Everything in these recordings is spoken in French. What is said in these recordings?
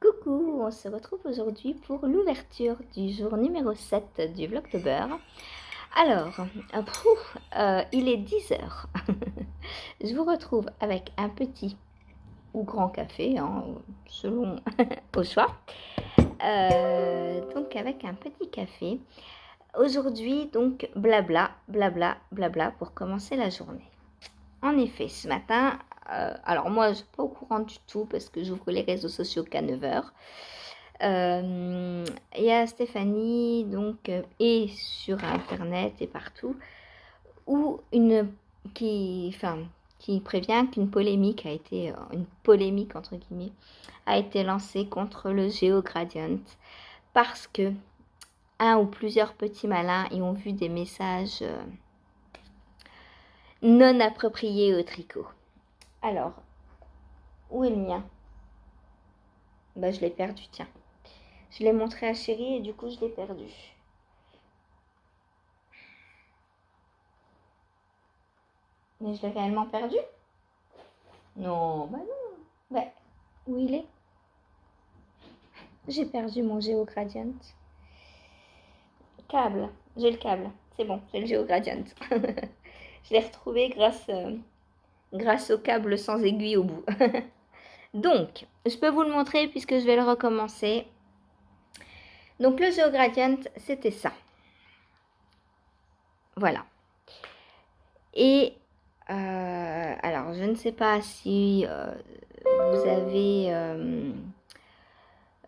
Coucou, on se retrouve aujourd'hui pour l'ouverture du jour numéro 7 du Vlogtober. Alors, il est 10 heures. Je vous retrouve avec un petit ou grand café, hein, selon au choix. Donc avec un petit café. Aujourd'hui, donc blabla, blabla, blabla pour commencer la journée. En effet, ce matin, alors moi je ne suis pas au courant du tout parce que j'ouvre les réseaux sociaux qu'à 9 heures. Il y a Stéphanie donc et sur internet et partout où qui prévient qu'une polémique a été une polémique entre guillemets a été lancée contre le GeoGradient parce que un ou plusieurs petits malins y ont vu des messages non appropriés au tricot. Alors, où est le mien? Bah je l'ai perdu, tiens. Je l'ai montré à Chérie et du coup je l'ai perdu. Mais je l'ai réellement perdu? Non, bah non. Bah, où il est? J'ai perdu mon GeoGradient. Câble, j'ai le câble. C'est bon, j'ai le GeoGradient. Je l'ai retrouvé grâce au câble sans aiguille au bout. Donc, je peux vous le montrer puisque je vais le recommencer. Donc le GeoGradient, c'était ça. Voilà. Et alors, je ne sais pas si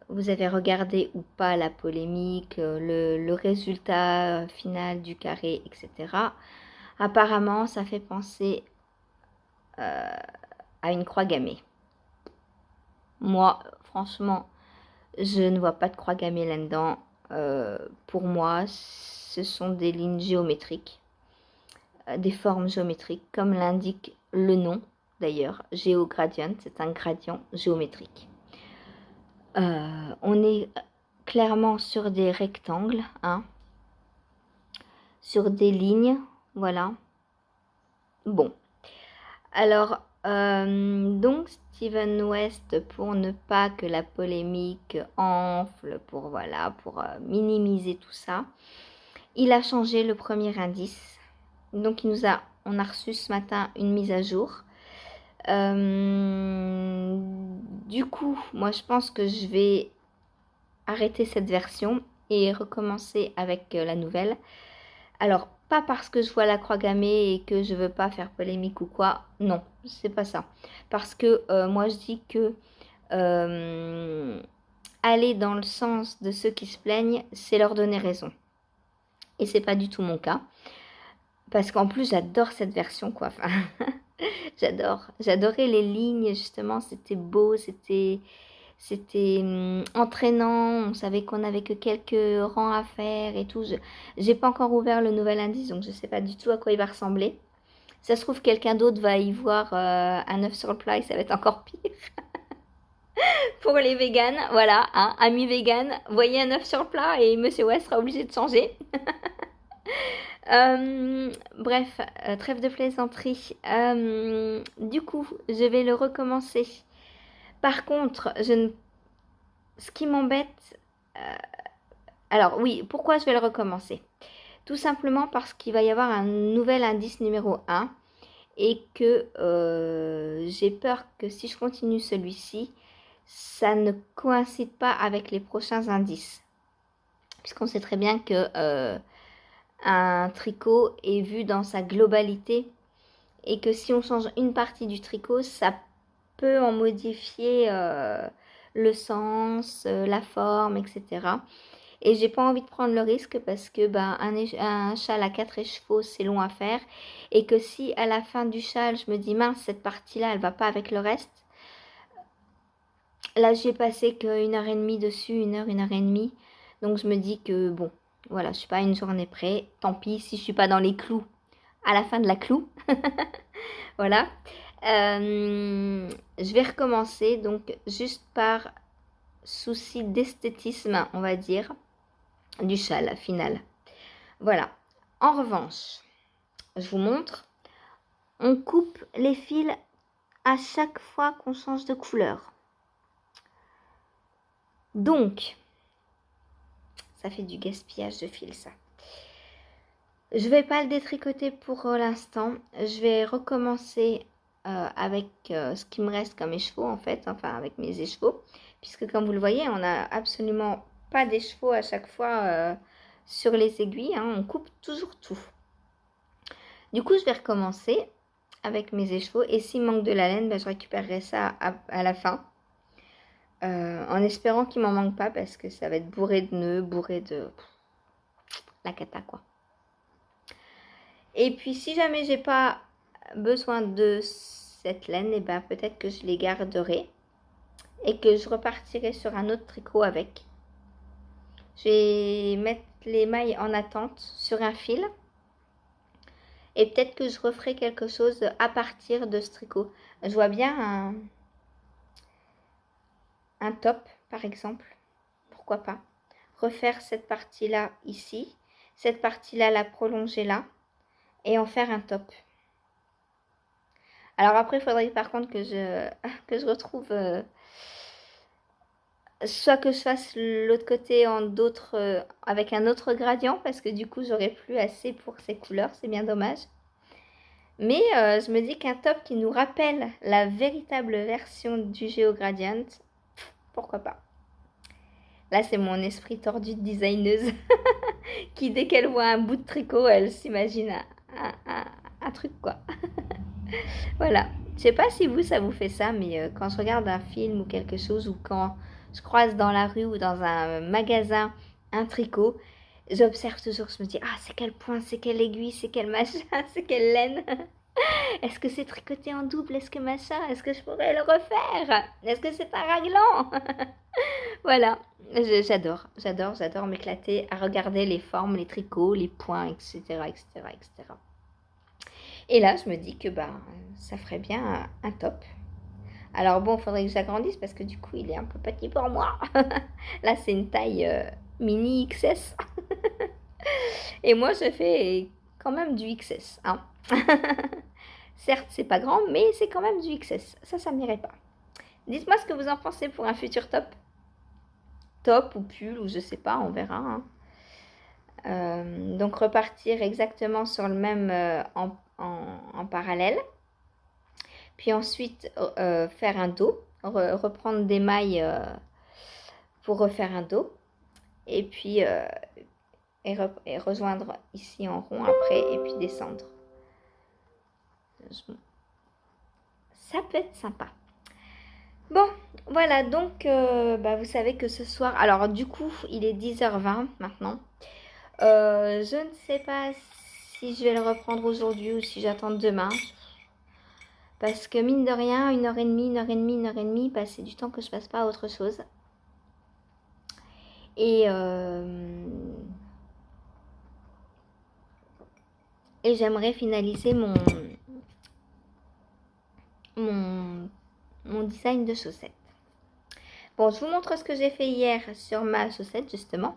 vous avez regardé ou pas la polémique, le résultat final du carré, etc. Apparemment, ça fait penser à une croix gammée. Moi, franchement, je ne vois pas de croix gammée là-dedans. Pour moi, ce sont des lignes géométriques, des formes géométriques, comme l'indique le nom d'ailleurs. GeoGradient, c'est un gradient géométrique. On est clairement sur des rectangles, hein, sur des lignes, voilà. Bon, alors, donc Steven West, pour ne pas que la polémique enfle, pour minimiser tout ça, il a changé le premier indice. Donc on a reçu ce matin une mise à jour. Du coup, moi je pense que je vais arrêter cette version et recommencer avec la nouvelle. Alors, pas parce que je vois la croix gammée et que je veux pas faire polémique ou quoi, non, c'est pas ça. Parce que moi je dis que aller dans le sens de ceux qui se plaignent, c'est leur donner raison. Et c'est pas du tout mon cas. Parce qu'en plus, j'adore cette version, quoi. Enfin, j'adorais les lignes, justement, c'était beau, c'était entraînant, on savait qu'on n'avait que quelques rangs à faire et tout. J'ai pas encore ouvert le nouvel indice, donc je sais pas du tout à quoi il va ressembler. Ça se trouve, quelqu'un d'autre va y voir un œuf sur le plat et ça va être encore pire. Pour les véganes, voilà, hein, amis véganes, voyez un œuf sur le plat et Monsieur West sera obligé de changer. Bref, trêve de plaisanterie. Du coup, je vais le recommencer. Par contre, ce qui m'embête... alors oui, pourquoi je vais le recommencer? Tout simplement parce qu'il va y avoir un nouvel indice numéro 1 et que j'ai peur que si je continue celui-ci, ça ne coïncide pas avec les prochains indices. Puisqu'on sait très bien que un tricot est vu dans sa globalité et que si on change une partie du tricot, ça peut en modifier le sens, la forme, etc. Et j'ai pas envie de prendre le risque parce que un châle à 4 écheveaux, c'est long à faire. Et que si à la fin du châle, je me dis mince, cette partie-là, elle va pas avec le reste. Là, j'ai passé qu'une heure et demie dessus, une heure et demie. Donc je me dis que bon, voilà, je suis pas à une journée près. Tant pis si je suis pas dans les clous à la fin de la clou. Voilà. Je vais recommencer donc juste par souci d'esthétisme, on va dire, du châle final. Voilà. En revanche, je vous montre, on coupe les fils à chaque fois qu'on change de couleur. Donc, ça fait du gaspillage de fil, ça. Je vais pas le détricoter pour l'instant. Je vais recommencer avec ce qui me reste comme écheveau, en fait. Enfin, avec mes écheveaux. Puisque, comme vous le voyez, on n'a absolument pas d'écheveau à chaque fois sur les aiguilles. Hein. On coupe toujours tout. Du coup, je vais recommencer avec mes écheveaux. Et s'il manque de la laine, ben, je récupérerai ça à la fin. En espérant qu'il m'en manque pas parce que ça va être bourré de nœuds, bourré de la cata quoi. Et puis si jamais j'ai pas besoin de cette laine, et ben peut-être que je les garderai et que je repartirai sur un autre tricot avec. Je vais mettre les mailles en attente sur un fil et peut-être que je referai quelque chose à partir de ce tricot. Je vois bien un top par exemple, pourquoi pas. Refaire cette partie-là ici, cette partie-là la prolonger là et en faire un top. Alors après, il faudrait par contre que je retrouve, soit que je fasse l'autre côté en d'autres, avec un autre gradient, parce que du coup, j'aurai plus assez pour ces couleurs, c'est bien dommage. Mais je me dis qu'un top qui nous rappelle la véritable version du GeoGradient, pourquoi pas. Là, c'est mon esprit tordu de designeuse qui, dès qu'elle voit un bout de tricot, elle s'imagine un truc, quoi. Voilà. Je sais pas si vous, ça vous fait ça, mais quand je regarde un film ou quelque chose, ou quand je croise dans la rue ou dans un magasin un tricot, j'observe toujours, je me dis, ah, c'est quel point, c'est quelle aiguille, c'est quel machin, c'est quelle laine. Est-ce que c'est tricoté en double, est-ce que machin, est-ce que je pourrais le refaire? Est-ce que c'est un raglan? Voilà, j'adore m'éclater à regarder les formes, les tricots, les points, etc., etc., etc. Et là, je me dis que bah, ça ferait bien un top. Alors bon, il faudrait que j'agrandisse parce que du coup, il est un peu petit pour moi. Là, c'est une taille mini XS. Et moi, je fais quand même du XS. Hein. Certes, c'est pas grand, mais c'est quand même du XS. Ça m'irait pas. Dites-moi ce que vous en pensez pour un futur top. Top ou pull, ou je sais pas, on verra. Hein. Donc repartir exactement sur le même en parallèle. Puis ensuite faire un dos, reprendre des mailles pour refaire un dos. Et puis et rejoindre ici en rond après et puis descendre. Ça peut être sympa. Bon, voilà, donc bah, vous savez que ce soir, alors du coup il est 10h20 maintenant. Je ne sais pas si je vais le reprendre aujourd'hui ou si j'attends demain. Parce que mine de rien, 1h30, bah, c'est du temps que je passe pas à autre chose. Et j'aimerais finaliser mon design de chaussettes. Bon, je vous montre ce que j'ai fait hier sur ma chaussette, justement.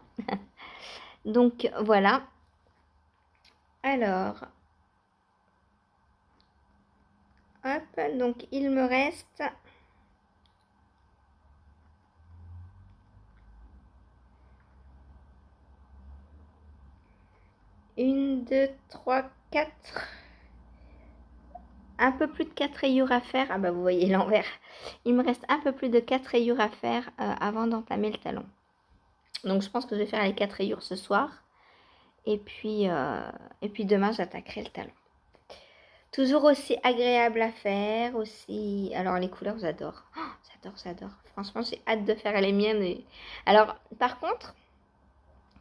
Donc, voilà. Alors, hop, donc il me reste... Une, deux, trois, quatre... Un peu plus de 4 rayures à faire. Ah bah vous voyez l'envers. Il me reste un peu plus de 4 rayures à faire avant d'entamer le talon. Donc je pense que je vais faire les 4 rayures ce soir. Et puis demain j'attaquerai le talon. Toujours aussi agréable à faire. Aussi. Alors les couleurs j'adore. Oh, j'adore. Franchement j'ai hâte de faire les miennes. Alors par contre,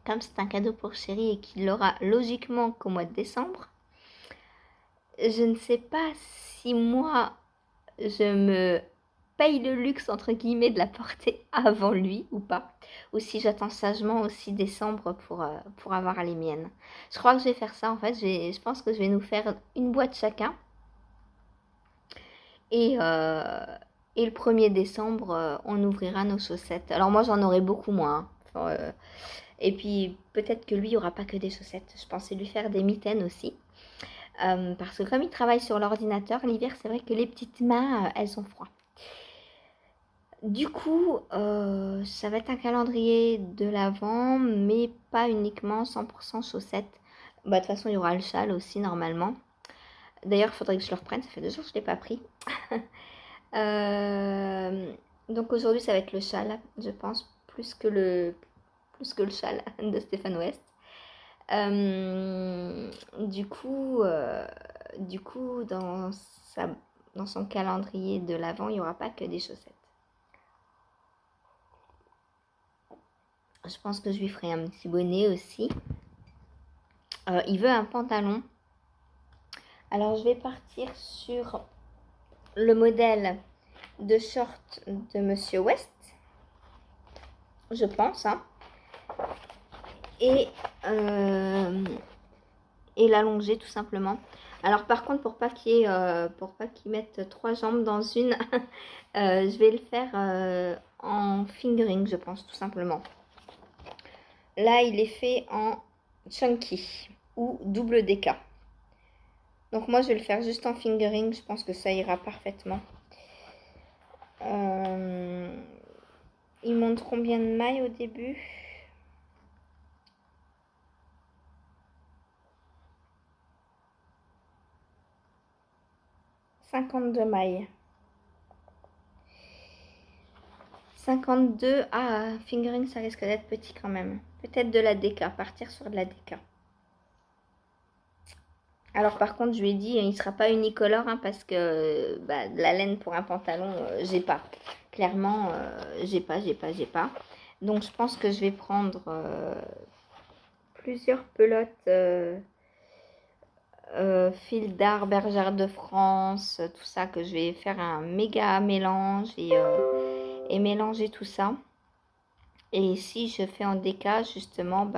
comme c'est un cadeau pour chérie et qu'il l'aura logiquement qu'au mois de décembre, je ne sais pas si moi je me paye le luxe entre guillemets de la porter avant lui ou pas, ou si j'attends sagement aussi décembre pour avoir les miennes. Je crois que je vais faire ça en fait. Je pense que je vais nous faire une boîte chacun et le 1er décembre on ouvrira nos chaussettes. Alors moi j'en aurai beaucoup moins. Et puis peut-être que lui il n'y aura pas que des chaussettes. Je pensais lui faire des mitaines aussi. Parce que comme il travaille sur l'ordinateur, l'hiver, c'est vrai que les petites mains, elles ont froid. Du coup, ça va être un calendrier de l'Avent, mais pas uniquement 100% chaussettes. Bah, de toute façon, il y aura le châle aussi, normalement. D'ailleurs, il faudrait que je le reprenne, ça fait 2 jours que je ne l'ai pas pris. Euh, donc aujourd'hui, ça va être le châle, je pense, plus que le châle de Stéphane West. Euh, du coup, euh, du coup, dans son calendrier de l'Avent, il n'y aura pas que des chaussettes. Je pense que je lui ferai un petit bonnet aussi. Il veut un pantalon. Alors, je vais partir sur le modèle de short de Monsieur West, je pense, hein. Et, euh, et l'allonger tout simplement. Alors par contre, pour pas qu'il mette 3 jambes dans une, je vais le faire en fingering, je pense, tout simplement. Là, il est fait en chunky ou double DK. Donc moi, je vais le faire juste en fingering. Je pense que ça ira parfaitement. Il montre combien de mailles au début? « 52 mailles. 52. Ah, fingering, ça risque d'être petit quand même. Peut-être de la DK, partir sur de la DK. Alors par contre, je lui ai dit, il ne sera pas unicolore hein, parce que de la laine pour un pantalon, j'ai pas. Clairement, j'ai pas. Donc je pense que je vais prendre plusieurs pelotes fil d'art, bergère de France, tout ça, que je vais faire un méga mélange et mélanger tout ça. Et si je fais en DK, justement,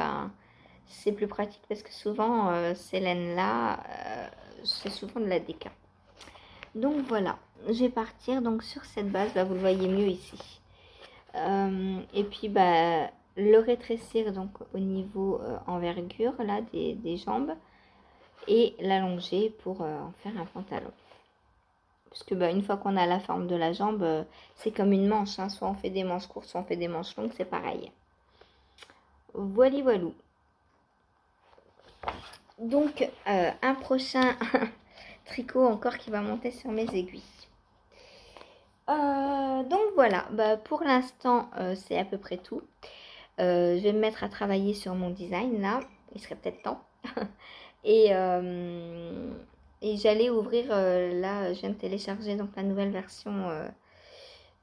c'est plus pratique parce que souvent, ces laines-là, c'est souvent de la DK. Donc voilà, je vais partir donc sur cette base, vous le voyez mieux ici. Et puis le rétrécir donc au niveau envergure là des jambes et l'allonger pour en faire un pantalon. Parce que une fois qu'on a la forme de la jambe, c'est comme une manche, hein. Soit on fait des manches courtes, soit on fait des manches longues, c'est pareil. Voilà, voilou. Donc un prochain tricot encore qui va monter sur mes aiguilles. Donc voilà, pour l'instant c'est à peu près tout. Je vais me mettre à travailler sur mon design là, il serait peut-être temps. et j'allais ouvrir, là je viens de télécharger donc la nouvelle version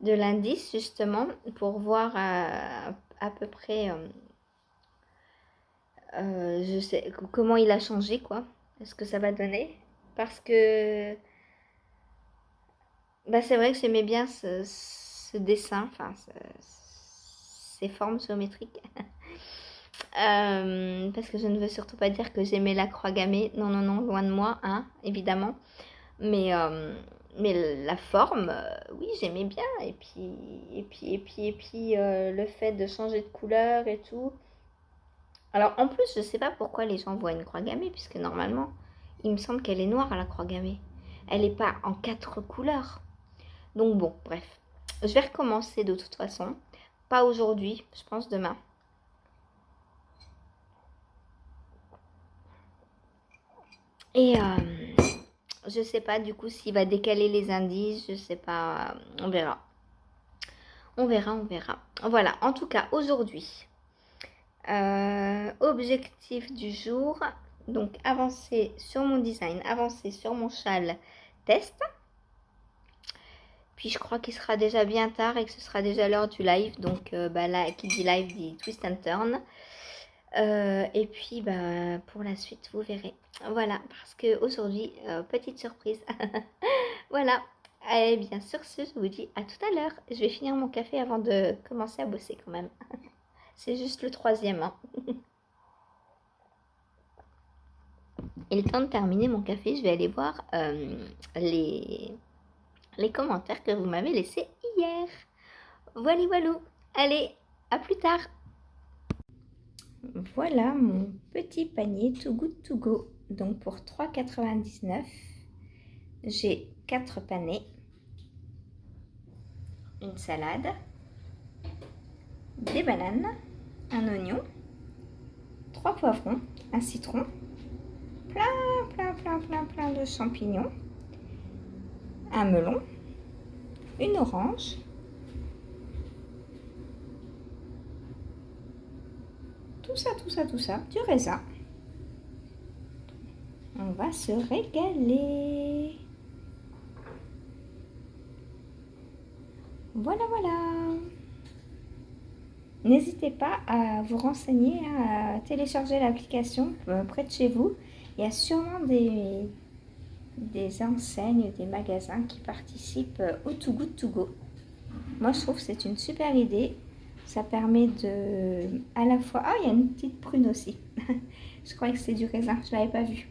de l'indice justement pour voir à peu près je sais comment il a changé quoi, ce que ça va donner. Parce que c'est vrai que j'aimais bien ce dessin, enfin ces formes géométriques. Parce que je ne veux surtout pas dire que j'aimais la croix gammée. Non, non, non, loin de moi, hein, évidemment. Mais la forme, oui, j'aimais bien. Et puis, le fait de changer de couleur et tout. Alors, en plus, je sais pas pourquoi les gens voient une croix gammée, puisque normalement, il me semble qu'elle est noire, la croix gammée. Elle n'est pas en 4 couleurs. Donc bon, bref. Je vais recommencer de toute façon. Pas aujourd'hui, je pense demain. Et je sais pas du coup s'il va décaler les indices, je sais pas, on verra. On verra. Voilà, en tout cas aujourd'hui, objectif du jour, donc avancer sur mon design, avancer sur mon châle test. Puis je crois qu'il sera déjà bien tard et que ce sera déjà l'heure du live, donc là qui dit live dit twist and turn. Et puis pour la suite vous verrez. Voilà, parce que aujourd'hui petite surprise. Voilà. Et bien sur ce, je vous dis à tout à l'heure. Je vais finir mon café avant de commencer à bosser quand même. C'est juste le 3e. Hein. Et le temps de terminer mon café, je vais aller voir les commentaires que vous m'avez laissés hier. Voilà, voilà. Allez, à plus tard. Voilà mon petit panier Too Good To Go. Donc pour 3,99, j'ai 4 panais. une salade, des bananes, un oignon, 3 poivrons, un citron, plein de champignons, un melon, une orange, tout ça, du raisin. On va se régaler. Voilà. N'hésitez pas à vous renseigner, à télécharger l'application près de chez vous. Il y a sûrement des enseignes, des magasins qui participent au Too Good To Go. Moi, je trouve que c'est une super idée. Ça permet de, à la fois... Ah, il y a une petite prune aussi. Je croyais que c'était du raisin, je ne l'avais pas vu.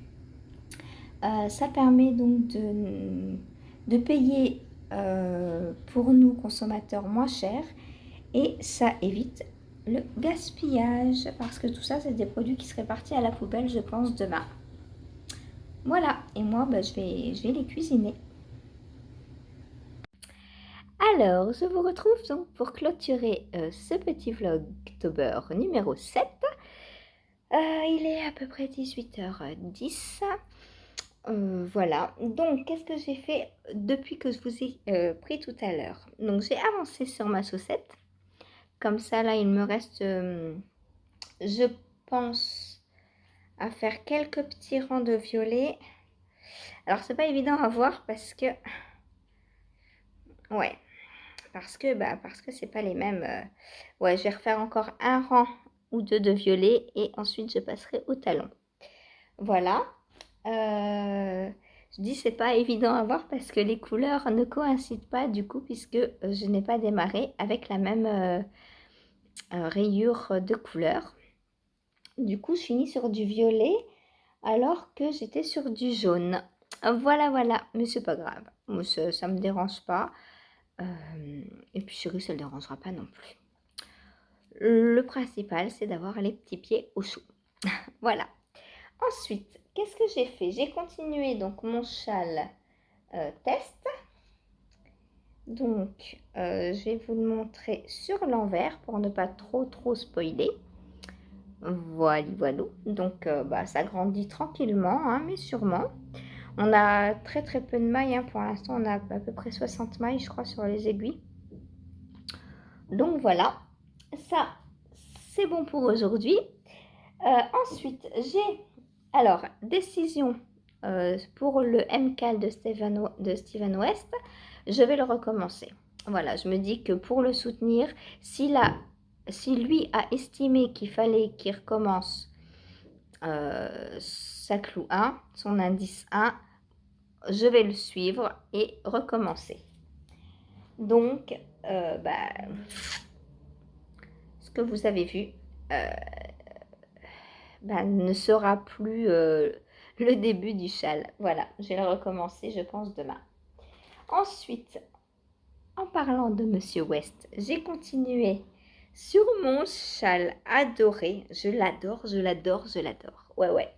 Ça permet donc de payer pour nous, consommateurs, moins cher. Et ça évite le gaspillage. Parce que tout ça, c'est des produits qui seraient partis à la poubelle, je pense, demain. Voilà. Et moi, je vais les cuisiner. Alors, je vous retrouve donc pour clôturer ce petit vlog October numéro 7. Il est à peu près 18h10. Voilà. Donc, qu'est-ce que j'ai fait depuis que je vous ai pris tout à l'heure? Donc, j'ai avancé sur ma saucette. Comme ça, là, il me reste, je pense, à faire quelques petits rangs de violet. Alors, c'est pas évident à voir parce que... Ouais. Parce que c'est pas les mêmes. Ouais, je vais refaire encore un rang ou deux de violet et ensuite je passerai au talon. Voilà. Je dis c'est pas évident à voir parce que les couleurs ne coïncident pas du coup puisque je n'ai pas démarré avec la même rayure de couleur. Du coup, je finis sur du violet alors que j'étais sur du jaune. Voilà. Mais c'est pas grave. Moi, ça me dérange pas. Et puis chérie, ça ne le dérangera pas non plus. Le principal, c'est d'avoir les petits pieds au chaud. Voilà. Ensuite, qu'est-ce que j'ai fait? J'ai continué donc mon châle test. Donc, je vais vous le montrer sur l'envers pour ne pas trop spoiler. Voilà. Donc, ça grandit tranquillement, hein, mais sûrement. On a très peu de mailles. Hein. Pour l'instant, on a à peu près 60 mailles, je crois, sur les aiguilles. Donc, voilà. Ça, c'est bon pour aujourd'hui. Ensuite, j'ai... Alors, décision pour le MCAL de Steven West. Je vais le recommencer. Voilà, je me dis que pour le soutenir, si lui a estimé qu'il fallait qu'il recommence sa clou 1, son indice 1, je vais le suivre et recommencer. Donc, ce que vous avez vu ne sera plus le début du châle. Voilà, je vais le recommencer, je pense, demain. Ensuite, en parlant de Monsieur West, j'ai continué sur mon châle adoré. Je l'adore. Ouais.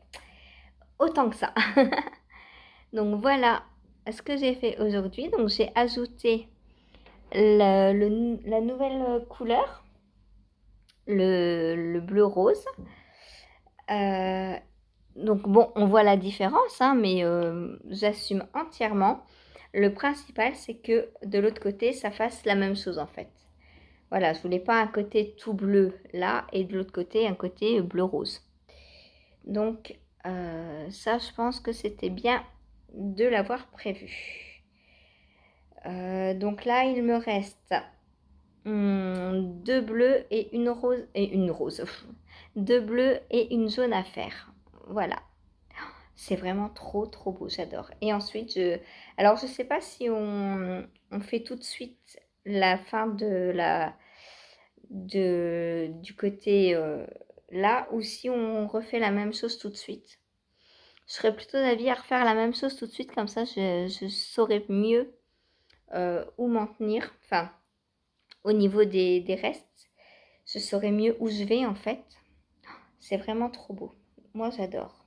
Autant que ça. Donc voilà ce que j'ai fait aujourd'hui. Donc j'ai ajouté la nouvelle couleur, le bleu rose. Donc bon, on voit la différence, hein, mais j'assume entièrement. Le principal, c'est que de l'autre côté, ça fasse la même chose en fait. Voilà, je voulais pas un côté tout bleu là et de l'autre côté un côté bleu rose. Donc ça, je pense que c'était bien de l'avoir prévu. Donc là, il me reste 2 bleus et une rose. Deux bleus et une jaune à faire. Voilà. C'est vraiment trop beau, j'adore. Et ensuite, alors je sais pas si on fait tout de suite la fin du côté là ou si on refait la même chose tout de suite. Je serais plutôt d'avis à refaire la même chose tout de suite, comme ça je saurais mieux où m'en tenir. Enfin, au niveau des restes, je saurais mieux où je vais en fait. C'est vraiment trop beau. Moi, j'adore.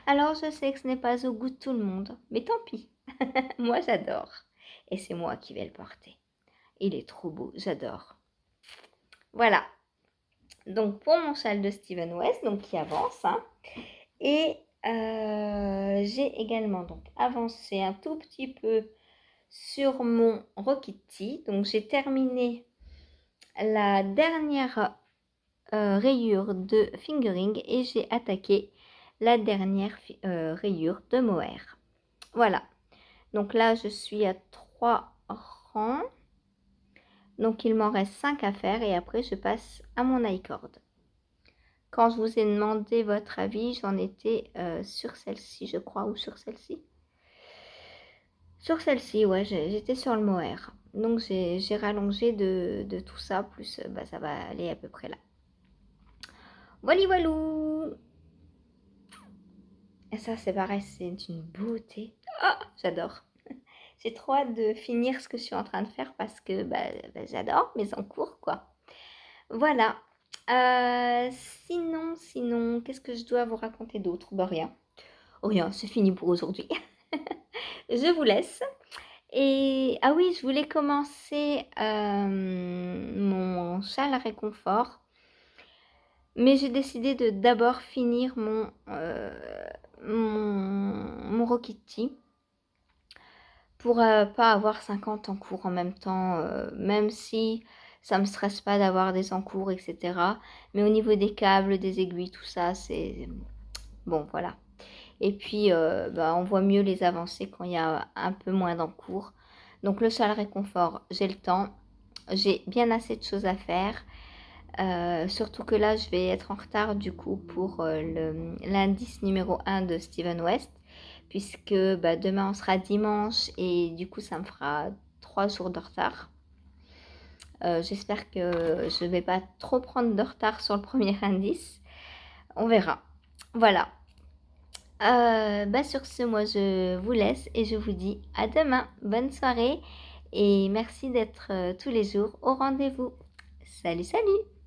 Alors, je sais que ce n'est pas au goût de tout le monde, mais tant pis. Moi, j'adore. Et c'est moi qui vais le porter. Il est trop beau, j'adore. Voilà. Donc pour mon châle de Steven West, donc qui avance, hein. Et j'ai également donc avancé un tout petit peu sur mon Rokiti. Donc j'ai terminé la dernière rayure de fingering et j'ai attaqué la dernière rayure de mohair. Voilà. Donc là, je suis à 3 rangs. Donc il m'en reste 5 à faire et après je passe à mon i-cord. Quand je vous ai demandé votre avis, j'en étais sur celle-ci, je crois, ou sur celle-ci. Sur celle-ci, ouais, j'étais sur le mohair. Donc j'ai rallongé de tout ça, plus bah, ça va aller à peu près là. Voilà, voilou. Et ça, c'est pareil, c'est une beauté. Oh, j'adore. J'ai trop hâte de finir ce que je suis en train de faire parce que bah, j'adore mes encours, quoi. Voilà. Sinon, qu'est-ce que je dois vous raconter d'autre? Bah rien. Rien, c'est fini pour aujourd'hui. Je vous laisse. Et ah oui, je voulais commencer mon châle réconfort. Mais j'ai décidé de d'abord finir mon Rokiti pour pas avoir 50 encours en même temps, même si ça me stresse pas d'avoir des encours, etc. Mais au niveau des câbles, des aiguilles, tout ça, c'est bon, voilà. Et puis, bah, on voit mieux les avancées quand il y a un peu moins d'encours. Donc le châle réconfort, j'ai le temps, j'ai bien assez de choses à faire. Surtout que là, je vais être en retard du coup pour l'indice numéro 1 de Steven West, puisque bah, demain on sera dimanche et du coup ça me fera 3 jours de retard. J'espère que je ne vais pas trop prendre de retard sur le premier indice. On verra. Voilà. Bah sur ce, moi je vous laisse et je vous dis à demain. Bonne soirée et merci d'être tous les jours au rendez-vous. Salut, salut!